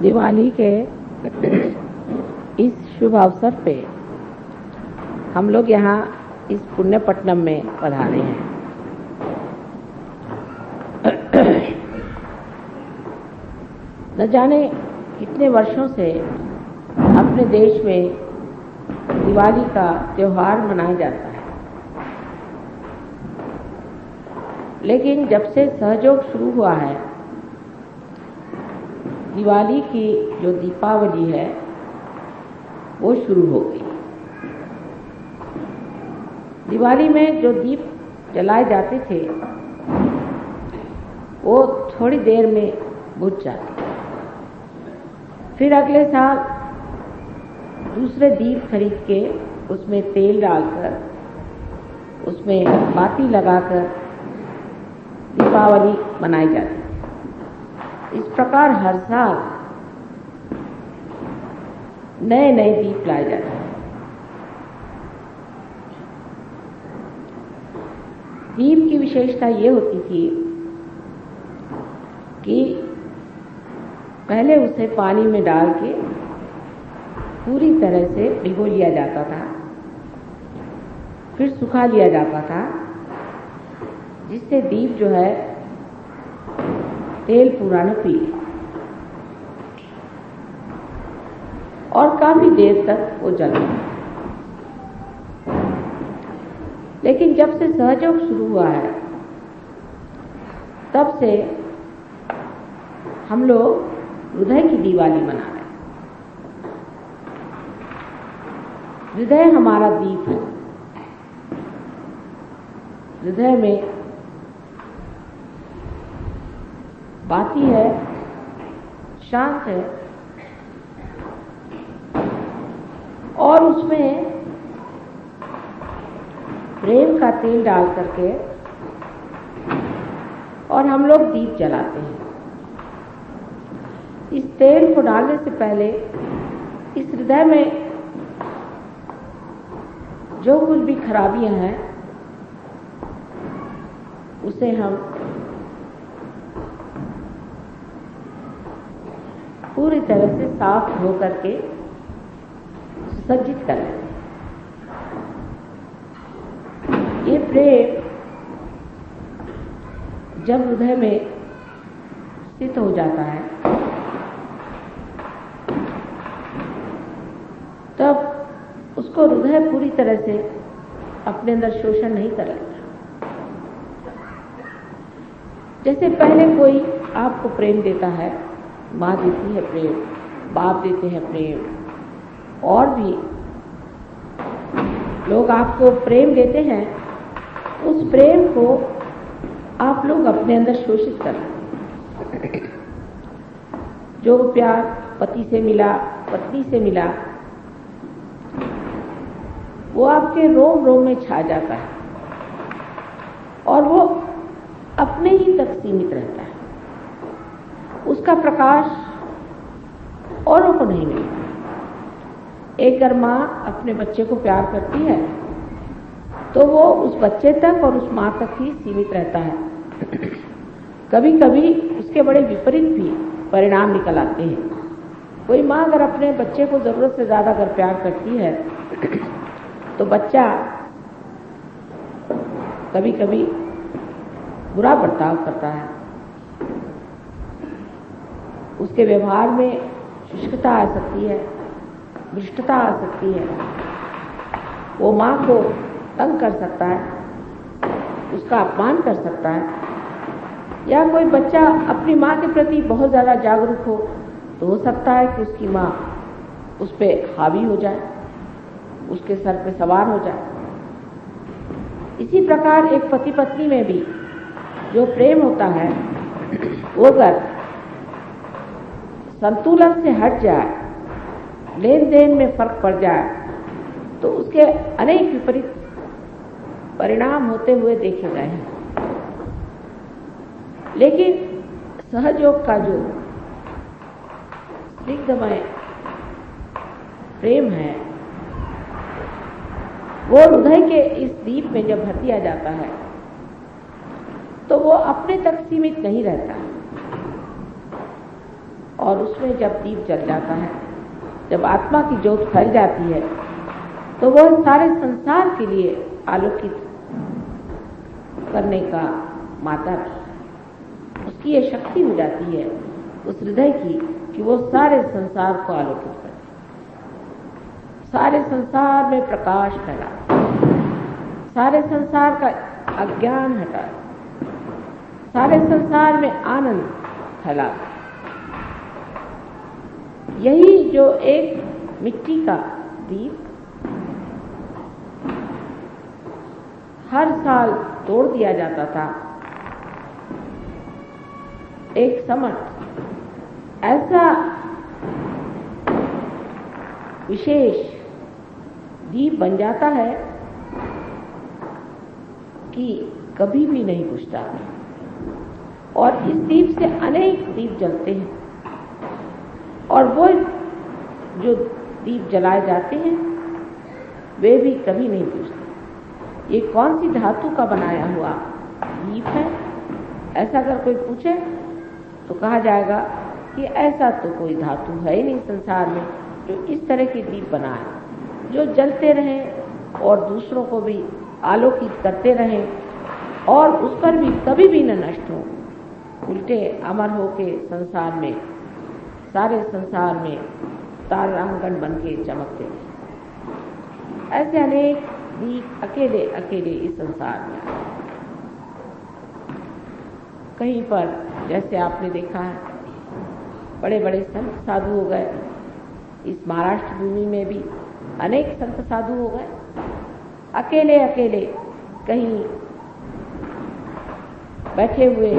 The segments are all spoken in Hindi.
दिवाली के इस शुभ अवसर पे हम लोग यहाँ इस पुण्यपट्टनम में पधारे हैं। न जाने कितने वर्षों से अपने देश में दिवाली का त्योहार मनाया जाता है, लेकिन जब से सहयोग शुरू हुआ है, दिवाली की जो दीपावली है वो शुरू हो गई। दिवाली में जो दीप जलाए जाते थे वो थोड़ी देर में बुझ जाते, फिर अगले साल दूसरे दीप खरीद के उसमें तेल डालकर उसमें बाती लगाकर दीपावली मनाई जाती है। इस प्रकार हर साल नए नए दीप लाए जाते हैं। दीप की विशेषता ये होती थी कि पहले उसे पानी में डाल के पूरी तरह से भिगो लिया जाता था, फिर सुखा लिया जाता था, जिससे दीप जो है तेल पूरा न पी और काफी देर तक वो जला। लेकिन जब से सहयोग शुरू हुआ है तब से हम लोग हृदय की दिवाली मना रहे हैं। हृदय हमारा दीप है। हृदय में बाती है, शांत है और उसमें प्रेम का तेल डाल करके और हम लोग दीप जलाते हैं। इस तेल को डालने से पहले इस हृदय में जो कुछ भी खराबियां हैं उसे हम पूरी तरह से साफ हो करके सुसज्जित कर लेते हैं। ये प्रेम जब हृदय में स्थित हो जाता है तब उसको हृदय पूरी तरह से अपने अंदर शोषण नहीं कर लेता। जैसे पहले कोई आपको प्रेम देता है, माँ देती है प्रेम, बाप देते हैं प्रेम, और भी लोग आपको प्रेम देते हैं, उस प्रेम को आप लोग अपने अंदर शोषित कर लेते हैं। जो प्यार पति से मिला, पत्नी से मिला, वो आपके रोम रोम में छा जाता है और वो अपने ही तक सीमित रहता है। उसका प्रकाश औरों को नहीं मिलता। एक अगर माँ अपने बच्चे को प्यार करती है तो वो उस बच्चे तक और उस माँ तक ही सीमित रहता है। कभी कभी उसके बड़े विपरीत भी परिणाम निकल आते हैं। कोई माँ अगर अपने बच्चे को जरूरत से ज्यादा अगर प्यार करती है तो बच्चा कभी कभी बुरा बर्ताव करता है, उसके व्यवहार में शुष्कता आ सकती है, भ्रष्टता आ सकती है, वो माँ को तंग कर सकता है, उसका अपमान कर सकता है। या कोई बच्चा अपनी माँ के प्रति बहुत ज़्यादा जागरूक हो तो हो सकता है कि उसकी माँ उस पर हावी हो जाए, उसके सर पे सवार हो जाए। इसी प्रकार एक पति पत्नी में भी जो प्रेम होता है वो अगर संतुलन से हट जाए, लेन देन में फर्क पड़ जाए, तो उसके अनेक विपरीत परिणाम होते हुए देखे गए हैं। लेकिन सहयोग का जो स्निग्धमय प्रेम है वो हृदय के इस दीप में जब भर दिया जाता है तो वो अपने तक सीमित नहीं रहता और उसमें जब दीप जल जाता है, जब आत्मा की ज्योत फैल जाती है, तो वह सारे संसार के लिए आलोकित करने का माध्यम, उसकी ये शक्ति हो जाती है उस हृदय की कि वो सारे संसार को आलोकित करे, सारे संसार में प्रकाश फैला, सारे संसार का अज्ञान हटा, सारे संसार में आनंद फैला। यही जो एक मिट्टी का दीप हर साल तोड़ दिया जाता था, एक समय ऐसा विशेष दीप बन जाता है कि कभी भी नहीं बुझता, और इस दीप से अनेक दीप जलते हैं, और वो जो दीप जलाए जाते हैं वे भी कभी नहीं बुझते। ये कौन सी धातु का बनाया हुआ दीप है, ऐसा अगर कोई पूछे तो कहा जाएगा कि ऐसा तो कोई धातु है ही नहीं संसार में जो इस तरह के दीप बनाए, जो जलते रहें और दूसरों को भी आलोकित करते रहें और उस पर भी कभी भी न नष्ट हो, उल्टे अमर हो के संसार में, सारे संसार में तारांगण बन के चमकते हैं। ऐसे अनेक दीप अकेले अकेले इस संसार में आए। कहीं पर जैसे आपने देखा है बड़े बड़े संत साधु हो गए, इस महाराष्ट्र भूमि में भी अनेक संत साधु हो गए, अकेले अकेले कहीं बैठे हुए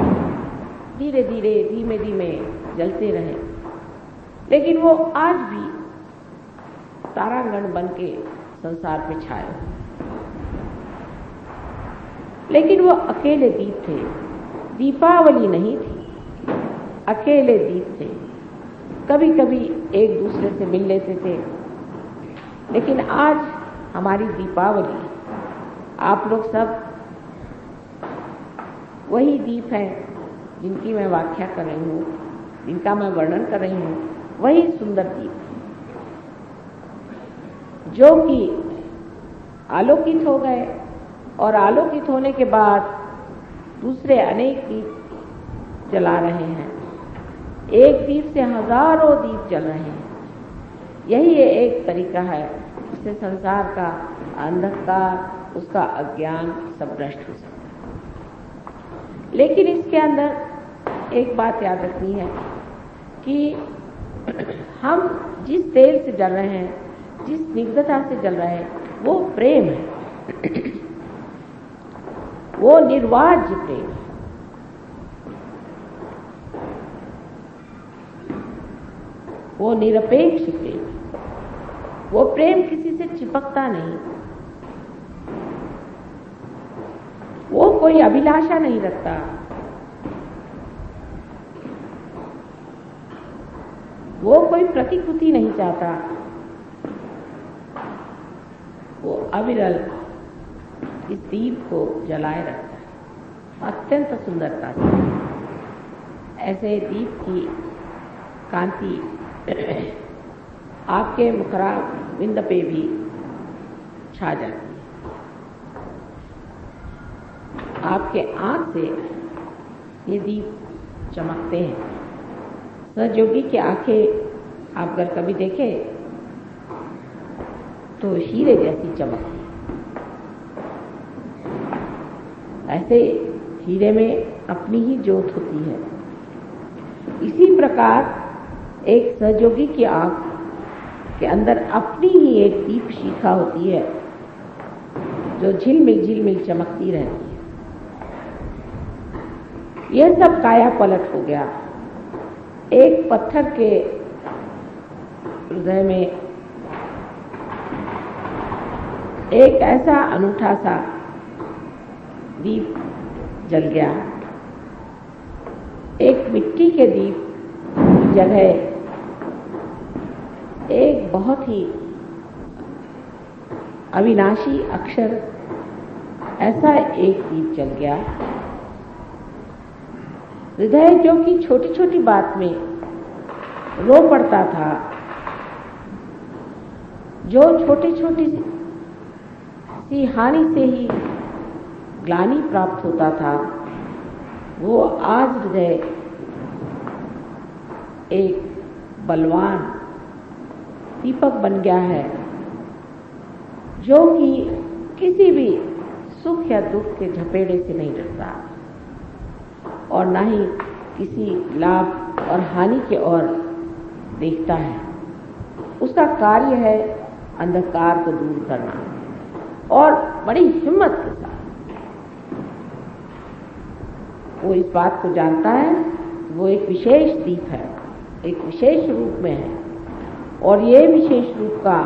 धीरे धीरे धीमे धीमे जलते रहे, लेकिन वो आज भी तारांगण बन के संसार पे छाए। लेकिन वो अकेले दीप थे, दीपावली नहीं थी, अकेले दीप थे। कभी कभी एक दूसरे से मिल लेते थे, लेकिन आज हमारी दीपावली, आप लोग सब वही दीप हैं जिनकी मैं व्याख्या कर रही हूँ, जिनका मैं वर्णन कर रही हूँ, वही सुंदर दीप जो कि आलोकित हो गए, और आलोकित होने के बाद दूसरे अनेक दीप जला रहे हैं। एक दीप से हजारों दीप जल रहे हैं। यही एक तरीका है जिससे संसार का अंधकार, उसका अज्ञान सब नष्ट हो सकता है। लेकिन इसके अंदर एक बात याद रखनी है कि हम जिस तेल से जल रहे हैं, जिस स्निग्धता से जल रहे हैं, वो प्रेम है, वो निर्वाज्य प्रेम है। वो निरपेक्ष प्रेम है। वो प्रेम किसी से चिपकता नहीं, वो कोई अभिलाषा नहीं रखता, वो कोई प्रतिकृति नहीं चाहता, वो अविरल इस दीप को जलाए रखता है अत्यंत सुंदरता से। ऐसे दीप की कांति आपके मुखरा बिंद पे भी छा जाती है। आपके आंख से ये दीप चमकते हैं। सहयोगी की आंखें आप अगर कभी देखें तो हीरे जैसी चमकती है। ऐसे हीरे में अपनी ही ज्योत होती है। इसी प्रकार एक सहयोगी की आंख के अंदर अपनी ही एक दीप शिखा होती है जो झिलमिल चमकती रहती है। यह सब काया पलट हो गया। एक पत्थर के हृदय में एक ऐसा अनूठा सा दीप जल गया। एक मिट्टी के दीप की जगह एक बहुत ही अविनाशी अक्षर ऐसा एक दीप जल गया। हृदय जो कि छोटी छोटी बात में रो पड़ता था, जो छोटी छोटी सी हानि से ही ग्लानि प्राप्त होता था, वो आज हृदय एक बलवान दीपक बन गया है, जो कि किसी भी सुख या दुख के झपेड़े से नहीं डरता और न ही किसी लाभ और हानि की ओर देखता है। उसका कार्य है अंधकार को दूर करना और बड़ी हिम्मत के साथ वो इस बात को जानता है, वो एक विशेष दीप है, एक विशेष रूप में है, और ये विशेष रूप का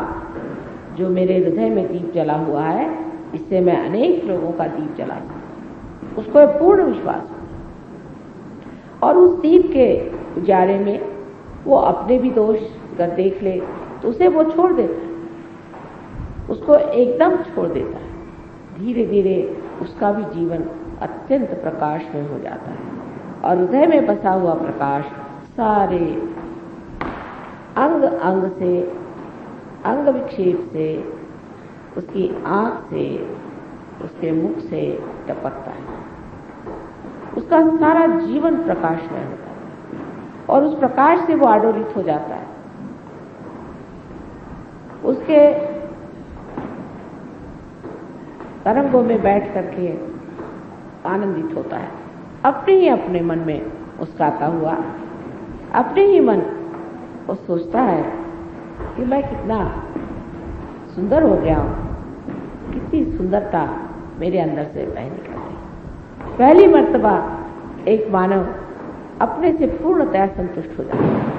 जो मेरे हृदय में दीप जला हुआ है, इससे मैं अनेक लोगों का दीप जला सकता, उसको पूर्ण विश्वास है। और उस दीप के उजाले में वो अपने भी दोष अगर देख ले तो उसे वो छोड़ देता है, उसको एकदम छोड़ देता है। धीरे धीरे उसका भी जीवन अत्यंत प्रकाशमय हो जाता है और हृदय में बसा हुआ प्रकाश सारे अंग अंग से, अंग विक्षेप से, उसकी आंख से, उसके मुख से टपकता है। उसका सारा जीवन प्रकाशमय होता है और उस प्रकाश से वो आडोलित हो जाता है। उसके तरंगों में बैठ करके आनंदित होता है, अपने ही अपने मन में मुस्कुराता हुआ, अपने ही मन वो सोचता है कि मैं कितना सुंदर हो गया हूँ, कितनी सुंदरता मेरे अंदर से बह निकल गई। पहली मर्तबा एक मानव अपने से पूर्णतया संतुष्ट हो जाता है।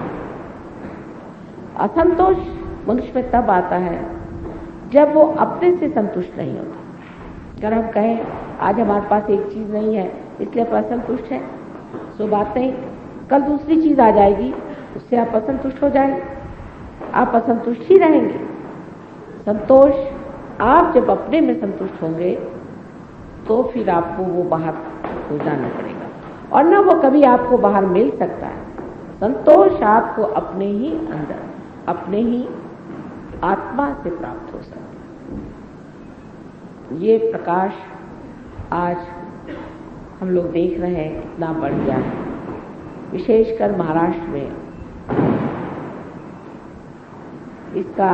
असंतोष मनुष्य में तब आता है जब वो अपने से संतुष्ट नहीं होता। अगर हम कहें आज हमारे पास एक चीज नहीं है इसलिए आप असंतुष्ट हैं, सो बात नहीं, कल दूसरी चीज आ जाएगी उससे आप असंतुष्ट हो जाएंगे, आप असंतुष्ट ही रहेंगे। संतोष आप जब अपने में संतुष्ट होंगे तो फिर आपको वो बाहर खोजना न पड़ेगा और न वो कभी आपको बाहर मिल सकता है। संतोष आपको अपने ही अंदर, अपने ही आत्मा से प्राप्त हो सकता है। ये प्रकाश आज हम लोग देख रहे हैं कितना बढ़ गया है, विशेषकर महाराष्ट्र में इसका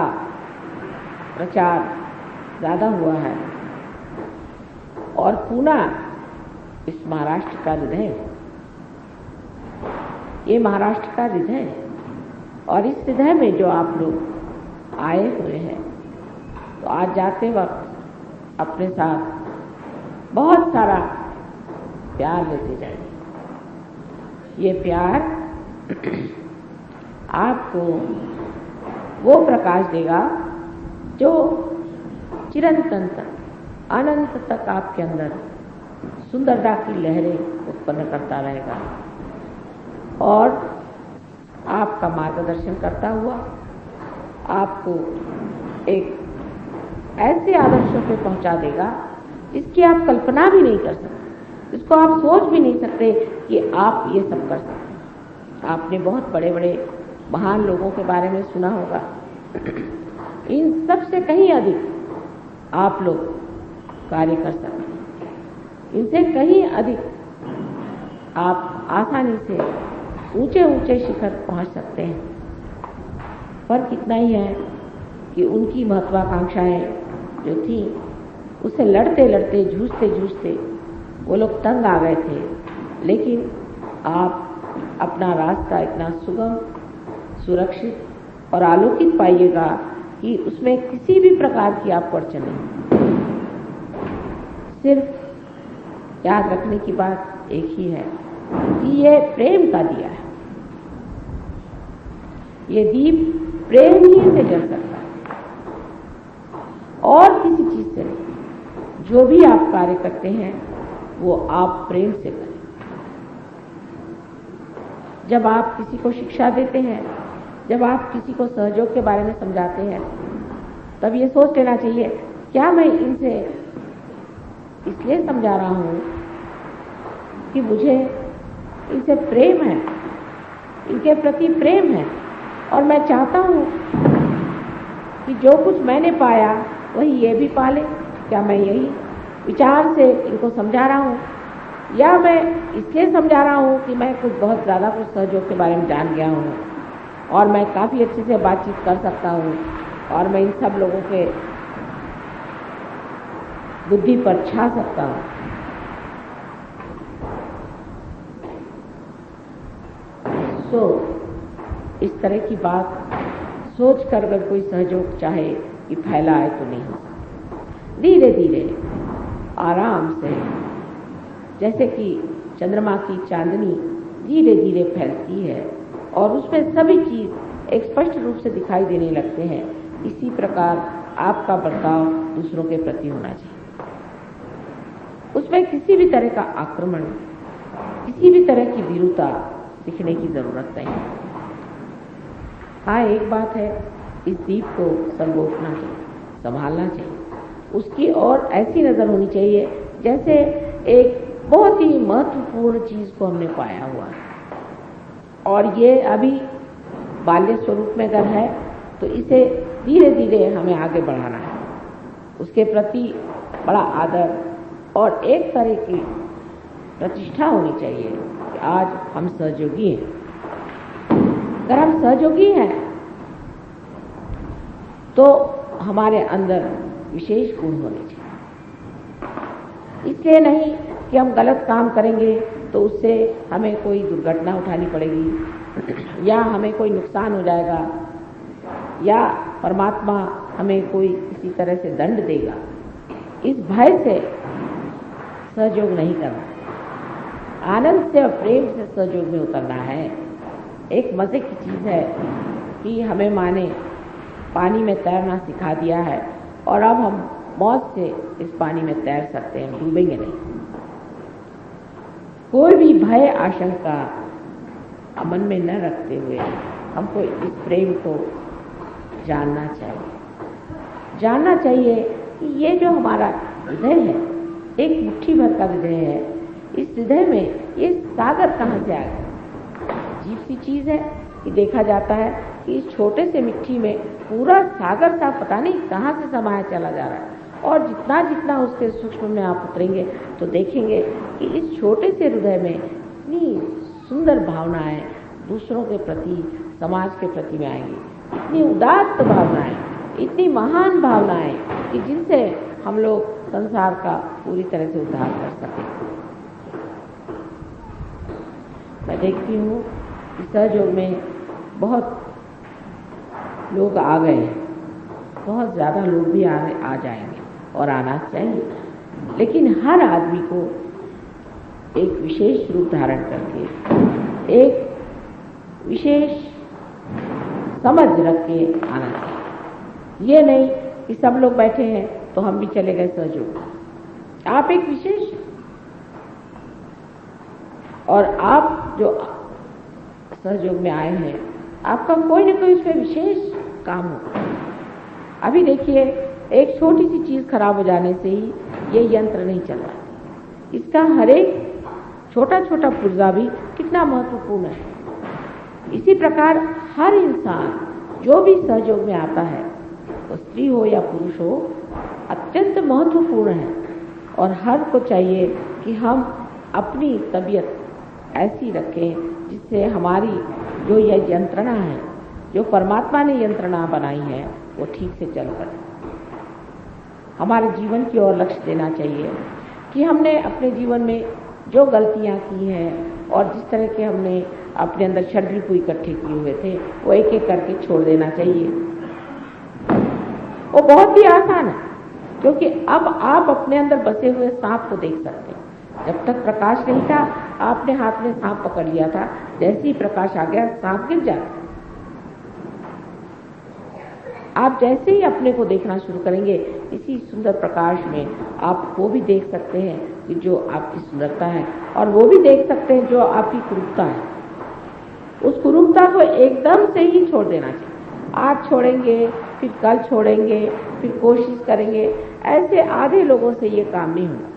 प्रचार ज्यादा हुआ है और पूना इस महाराष्ट्र का हृदय है। ये महाराष्ट्र का हृदय है और इस हृदय में जो आप लोग आए हुए हैं, तो आज जाते वक्त अपने साथ बहुत सारा प्यार लेते जाइए। ये प्यार आपको वो प्रकाश देगा जो चिरंतन तक, अनंत तक आपके अंदर सुंदरता की लहरें उत्पन्न करता रहेगा और आपका मार्गदर्शन करता हुआ आपको एक ऐसे आदर्शों पे पहुंचा देगा जिसकी आप कल्पना भी नहीं कर सकते, जिसको आप सोच भी नहीं सकते कि आप ये सब कर सकते। आपने बहुत बड़े बड़े महान लोगों के बारे में सुना होगा, इन सब से कहीं अधिक आप लोग कार्य कर सकते हैं, इनसे कहीं अधिक आप आसानी से ऊंचे ऊंचे शिखर पहुंच सकते हैं। फर्क इतना ही है कि उनकी महत्वाकांक्षाएं जो थी उससे लड़ते लड़ते, जूझते जूझते वो लोग तंग आ गए थे, लेकिन आप अपना रास्ता इतना सुगम, सुरक्षित और आलोकित पाइएगा कि उसमें किसी भी प्रकार की आपको अड़चन नहीं। सिर्फ याद रखने की बात एक ही है कि ये प्रेम का दिया है, ये दीप प्रेम ही से जल सकता है और किसी चीज से नहीं। जो भी आप कार्य करते हैं वो आप प्रेम से करें। जब आप किसी को शिक्षा देते हैं, जब आप किसी को सहयोग के बारे में समझाते हैं, तब ये सोच लेना चाहिए क्या मैं इनसे इसलिए समझा रहा हूं कि मुझे इनसे प्रेम है इनके प्रति प्रेम है और मैं चाहता हूँ कि जो कुछ मैंने पाया वही ये भी पाले। क्या मैं यही विचार से इनको समझा रहा हूँ, या मैं इसलिए समझा रहा हूँ कि मैं कुछ बहुत ज़्यादा कुछ सहयोग के बारे में जान गया हूँ और मैं काफ़ी अच्छे से बातचीत कर सकता हूँ और मैं इन सब लोगों के बुद्धि पर छा सकता हूँ। तो इस तरह की बात सोच कर अगर कोई सहयोग चाहे कि फैलाए तो नहीं हो सकता। धीरे धीरे आराम से, जैसे कि चंद्रमा की चांदनी धीरे धीरे फैलती है और उसमें सभी चीज एक स्पष्ट रूप से दिखाई देने लगते हैं, इसी प्रकार आपका बर्ताव दूसरों के प्रति होना चाहिए। उसमें किसी भी तरह का आक्रमण, किसी भी तरह की विरूपता दिखने की जरूरत नहीं। हाँ, एक बात है, इस दीप को संगोपना चाहिए, संभालना चाहिए। उसकी और ऐसी नजर होनी चाहिए जैसे एक बहुत ही महत्वपूर्ण चीज को हमने पाया हुआ है और ये अभी बाल्य स्वरूप में अगर है तो इसे धीरे धीरे हमें आगे बढ़ाना है। उसके प्रति बड़ा आदर और एक तरह की प्रतिष्ठा होनी चाहिए कि आज हम सहयोगी हैं। अगर हम सहयोगी हैं तो हमारे अंदर विशेष गुण होने चाहिए। इसलिए नहीं कि हम गलत काम करेंगे तो उससे हमें कोई दुर्घटना उठानी पड़ेगी या हमें कोई नुकसान हो जाएगा या परमात्मा हमें कोई किसी तरह से दंड देगा, इस भय से सहयोग नहीं करना। आनंद से और प्रेम से सहयोग में उतरना है। एक मजे की चीज है कि हमें माँ ने पानी में तैरना सिखा दिया है और अब हम मौज से इस पानी में तैर सकते हैं, डूबेंगे नहीं। कोई भी भय आशंका मन में न रखते हुए हमको इस प्रेम को जानना चाहिए कि ये जो हमारा हृदय है, एक मुट्ठी भर का हृदय है, इस हृदय में ये सागर कहाँ से आ गया। अजीब सी चीज है कि देखा जाता है कि इस छोटे से मिट्टी में पूरा सागर सा पता नहीं कहाँ से समाया चला जा रहा है और जितना जितना उसके सूक्ष्म में आप उतरेंगे तो देखेंगे कि इस छोटे से हृदय में इतनी सुंदर भावनाएं दूसरों के प्रति, समाज के प्रति में आएंगी, इतनी उदात्त भावनाएं, इतनी महान भावनाएं कि जिनसे हम लोग संसार का पूरी तरह से उद्धार कर सकें। मैं देखती हूँ कि सहयोग में बहुत लोग आ गए हैं, बहुत ज़्यादा लोग भी आ जाएंगे और आना चाहिए, लेकिन हर आदमी को एक विशेष रूप धारण करके, एक विशेष समझ रख के आना चाहिए। ये नहीं कि सब लोग बैठे हैं तो हम भी चले गए सहयोग। आप एक विशेष और आप जो सहयोग में आए हैं, आपका कोई न कोई उसमें विशेष काम हो। अभी देखिए, एक छोटी सी चीज खराब हो जाने से ही ये यंत्र नहीं चल रहा। इसका हर एक छोटा छोटा पुर्जा भी कितना महत्वपूर्ण है। इसी प्रकार हर इंसान जो भी सहयोग में आता है, तो स्त्री हो या पुरुष हो, अत्यंत महत्वपूर्ण है और हर को चाहिए कि हम अपनी तबीयत ऐसी रखें जिससे हमारी जो यह यंत्रणा है, जो परमात्मा ने यंत्रणा बनाई है, वो ठीक से चल पड़े। हमारे जीवन की ओर लक्ष्य देना चाहिए कि हमने अपने जीवन में जो गलतियां की हैं और जिस तरह के हमने अपने अंदर षड्रिप को इकट्ठे किए हुए थे, वो एक एक करके छोड़ देना चाहिए। वो बहुत ही आसान है, क्योंकि अब आप अपने अंदर बसे हुए सांप को देख सकते हैं। जब तक प्रकाश नहीं था, आपने हाथ में सांप पकड़ लिया था, जैसे ही प्रकाश आ गया सांप गिर जाता। आप जैसे ही अपने को देखना शुरू करेंगे, इसी सुंदर प्रकाश में आप वो भी देख सकते हैं कि जो आपकी सुंदरता है, और वो भी देख सकते हैं जो आपकी कुरूपता है। उस कुरूपता को एकदम से ही छोड़ देना चाहिए। आज छोड़ेंगे, फिर कल छोड़ेंगे, फिर कोशिश करेंगे, ऐसे आधे लोगों से ये काम नहीं होगा।